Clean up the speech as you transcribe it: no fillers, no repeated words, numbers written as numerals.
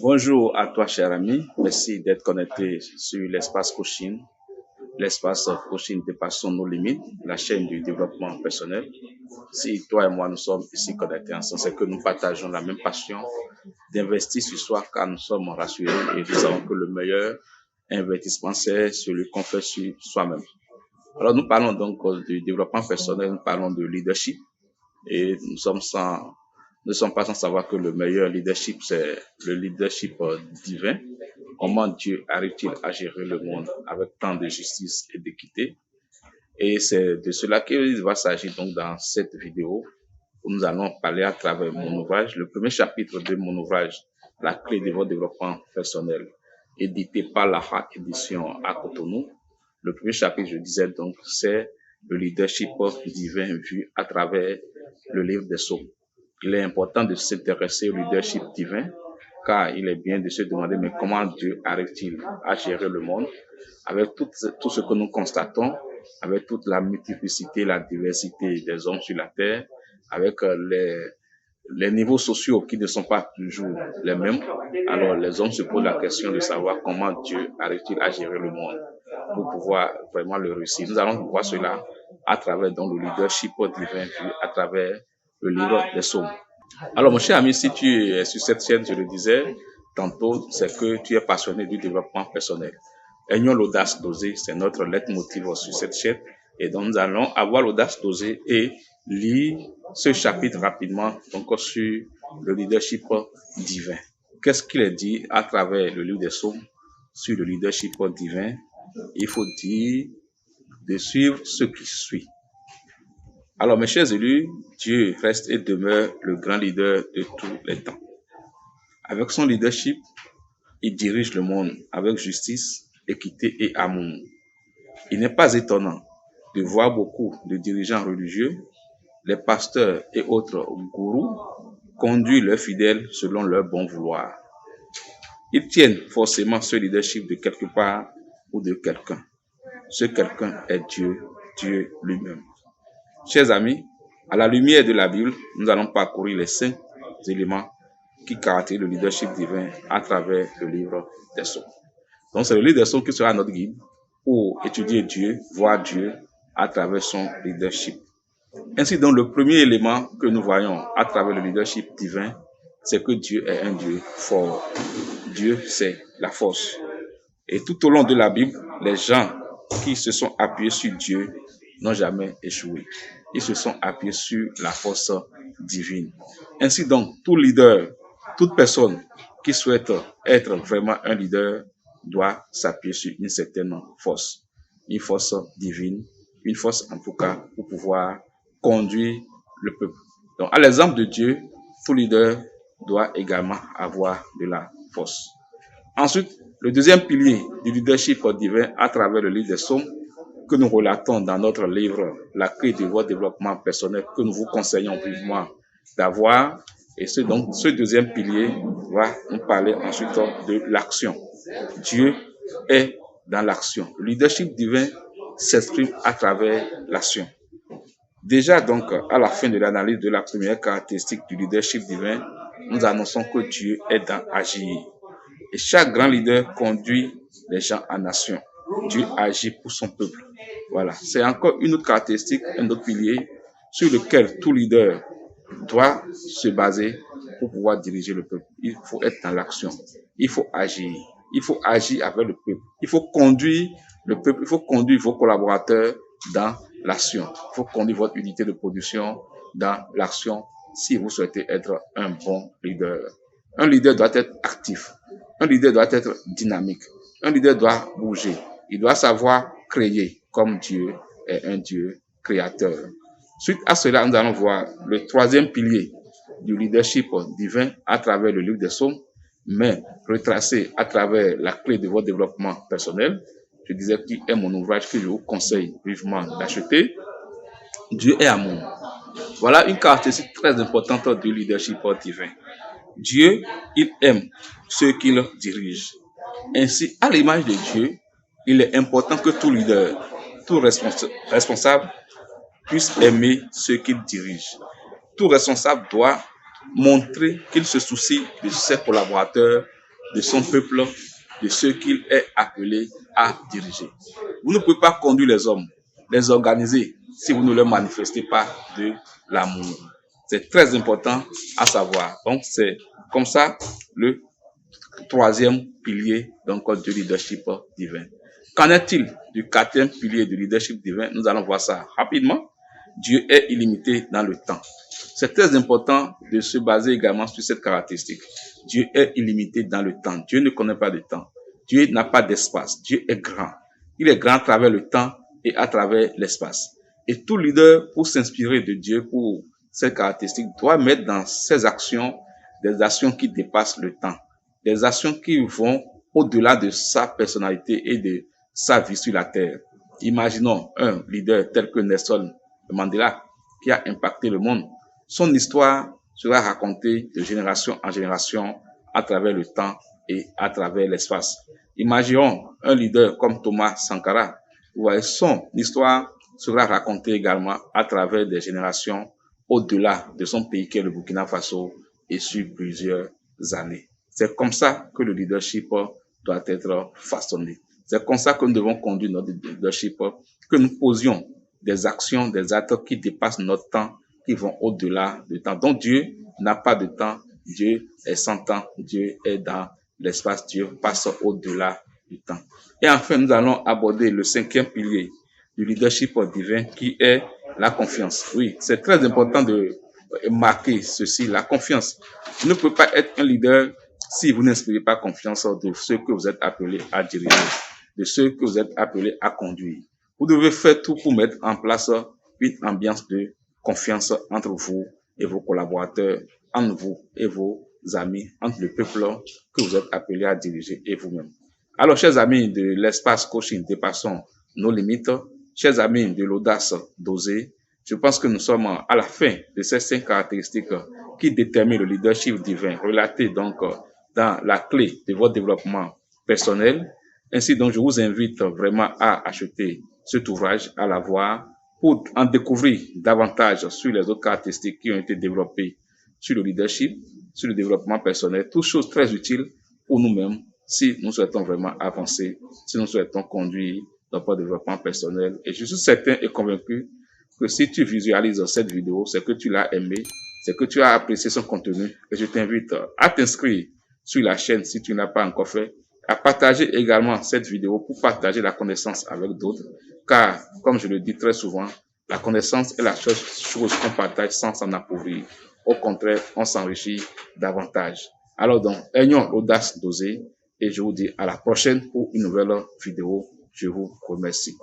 Bonjour à toi, cher ami. Merci d'être connecté sur l'espace coaching. L'espace coaching dépassons nos limites, la chaîne du développement personnel. Si toi et moi nous sommes ici connectés ensemble, c'est que nous partageons la même passion d'investir sur soi car nous sommes rassurés et nous savons que le meilleur investissement, c'est celui qu'on fait sur soi-même. Alors, nous parlons donc du développement personnel, nous parlons de leadership et nous ne sommes pas sans savoir que le meilleur leadership, c'est le leadership divin. Comment Dieu arrive-t-il à gérer le monde avec tant de justice et d'équité? Et c'est de cela qu'il va s'agir donc dans cette vidéo où nous allons parler à travers mon ouvrage, le premier chapitre de mon ouvrage, La clé de votre développement personnel, édité par la L'Aha Édition à Cotonou. Le premier chapitre, je disais donc, c'est le leadership divin vu à travers le livre des Psaumes. Il est important de s'intéresser au leadership divin, car il est bien de se demander, mais comment Dieu arrive-t-il à gérer le monde avec tout ce que nous constatons, avec toute la multiplicité, la diversité des hommes sur la terre, avec les niveaux sociaux qui ne sont pas toujours les mêmes. Alors, les hommes se posent la question de savoir comment Dieu arrive-t-il à gérer le monde pour pouvoir vraiment le réussir. Nous allons voir cela à travers donc, le leadership divin vu à travers le livre des Psaumes. Alors, mon cher ami, si tu es sur cette chaîne, je le disais tantôt, c'est que tu es passionné du développement personnel. Ayons l'audace d'oser, c'est notre leitmotiv sur cette chaîne. Et donc, nous allons avoir l'audace d'oser et lire ce chapitre rapidement, donc sur le leadership divin. Qu'est-ce qu'il est dit à travers le livre des Psaumes sur le leadership divin? Il faut dire de suivre ce qui suit. Alors, mes chers élus, Dieu reste et demeure le grand leader de tous les temps. Avec son leadership, il dirige le monde avec justice, équité et amour. Il n'est pas étonnant de voir beaucoup de dirigeants religieux, les pasteurs et autres gourous conduire leurs fidèles selon leur bon vouloir. Ils tiennent forcément ce leadership de quelque part ou de quelqu'un. Ce quelqu'un est Dieu, Dieu lui-même. Chers amis, à la lumière de la Bible, nous allons parcourir les 5 éléments qui caractérisent le leadership divin à travers le livre des Psaumes. Donc, c'est le livre des Psaumes qui sera notre guide pour étudier Dieu, voir Dieu à travers son leadership. Ainsi, donc, le premier élément que nous voyons à travers le leadership divin, c'est que Dieu est un Dieu fort. Dieu, c'est la force. Et tout au long de la Bible, les gens qui se sont appuyés sur Dieu n'ont jamais échoué. Ils se sont appuyés sur la force divine. Ainsi donc, tout leader, toute personne qui souhaite être vraiment un leader doit s'appuyer sur une certaine force. Une force divine, une force en tout cas pour pouvoir conduire le peuple. Donc, à l'exemple de Dieu, tout leader doit également avoir de la force. Ensuite, le deuxième pilier du leadership divin à travers le livre des Psaumes que nous relatons dans notre livre La clé de votre développement personnel que nous vous conseillons vivement d'avoir. Et ce deuxième pilier va nous parler ensuite de l'action. Dieu est dans l'action. Le leadership divin s'exprime à travers l'action. Déjà donc, à la fin de l'analyse de la première caractéristique du leadership divin, nous annonçons que Dieu est dans agir. Et chaque grand leader conduit les gens en action. Dieu agit pour son peuple. Voilà, c'est encore une autre caractéristique, un autre pilier sur lequel tout leader doit se baser pour pouvoir diriger le peuple. Il faut être dans l'action. Il faut agir. Il faut agir avec le peuple. Il faut conduire le peuple. Il faut conduire vos collaborateurs dans l'action. Il faut conduire votre unité de production dans l'action si vous souhaitez être un bon leader. Un leader doit être actif. Un leader doit être dynamique. Un leader doit bouger. Il doit savoir créer comme Dieu est un Dieu créateur. Suite à cela, nous allons voir le troisième pilier du leadership divin à travers le livre des Psaumes, mais retracé à travers la clé de votre développement personnel. Je disais qu'il est mon ouvrage que je vous conseille vivement d'acheter. Dieu est amour. Voilà une caractéristique très importante du leadership divin. Dieu, il aime ceux qu'il dirige. Ainsi, à l'image de Dieu, il est important que tout leader, tout responsable puisse aimer ceux qu'il dirige. Tout responsable doit montrer qu'il se soucie de ses collaborateurs de son peuple, de ceux qu'il est appelé à diriger. Vous ne pouvez pas conduire les hommes, les organiser, si vous ne leur manifestez pas de l'amour. C'est très important à savoir. Donc, c'est comme ça le troisième pilier donc du leadership divin. Qu'en est-il du quatrième pilier du leadership divin? Nous allons voir ça rapidement. Dieu est illimité dans le temps. C'est très important de se baser également sur cette caractéristique. Dieu est illimité dans le temps. Dieu ne connaît pas de temps. Dieu n'a pas d'espace. Dieu est grand. Il est grand à travers le temps et à travers l'espace. Et tout leader, pour s'inspirer de Dieu, pour cette caractéristique, doit mettre dans ses actions des actions qui dépassent le temps. Des actions qui vont au-delà de sa personnalité et de sa vie sur la terre. Imaginons un leader tel que Nelson Mandela, qui a impacté le monde. Son histoire sera racontée de génération en génération à travers le temps et à travers l'espace. Imaginons un leader comme Thomas Sankara. Vous voyez, son histoire sera racontée également à travers des générations au-delà de son pays qui est le Burkina Faso et sur plusieurs années. C'est comme ça que le leadership doit être façonné. C'est comme ça que nous devons conduire notre leadership, que nous posions des actions, des actes qui dépassent notre temps, qui vont au-delà du temps. Donc Dieu n'a pas de temps, Dieu est sans temps, Dieu est dans l'espace, Dieu passe au-delà du temps. Et enfin, nous allons aborder le cinquième pilier du leadership divin qui est la confiance. Oui, c'est très important de marquer ceci, la confiance. Vous ne pouvez pas être un leader si vous n'inspirez pas confiance de ceux que vous êtes appelés à diriger, de ceux que vous êtes appelés à conduire. Vous devez faire tout pour mettre en place une ambiance de confiance entre vous et vos collaborateurs, entre vous et vos amis, entre le peuple que vous êtes appelés à diriger et vous-même. Alors, chers amis de l'espace coaching, dépassons nos limites. Chers amis de l'audace d'oser, je pense que nous sommes à la fin de ces 5 caractéristiques qui déterminent le leadership divin, relatées donc dans la clé de votre développement personnel. Ainsi donc, je vous invite vraiment à acheter cet ouvrage, à l'avoir, pour en découvrir davantage sur les autres caractéristiques qui ont été développées sur le leadership, sur le développement personnel, toutes choses très utiles pour nous-mêmes si nous souhaitons vraiment avancer, si nous souhaitons conduire notre développement personnel. Et je suis certain et convaincu que si tu visualises cette vidéo, c'est que tu l'as aimé, c'est que tu as apprécié son contenu. Et je t'invite à t'inscrire sur la chaîne si tu n'as pas encore fait, à partager également cette vidéo pour partager la connaissance avec d'autres. Car, comme je le dis très souvent, la connaissance est la seule chose qu'on partage sans s'en appauvrir. Au contraire, on s'enrichit davantage. Alors donc, ayons l'audace d'oser et je vous dis à la prochaine pour une nouvelle vidéo. Je vous remercie.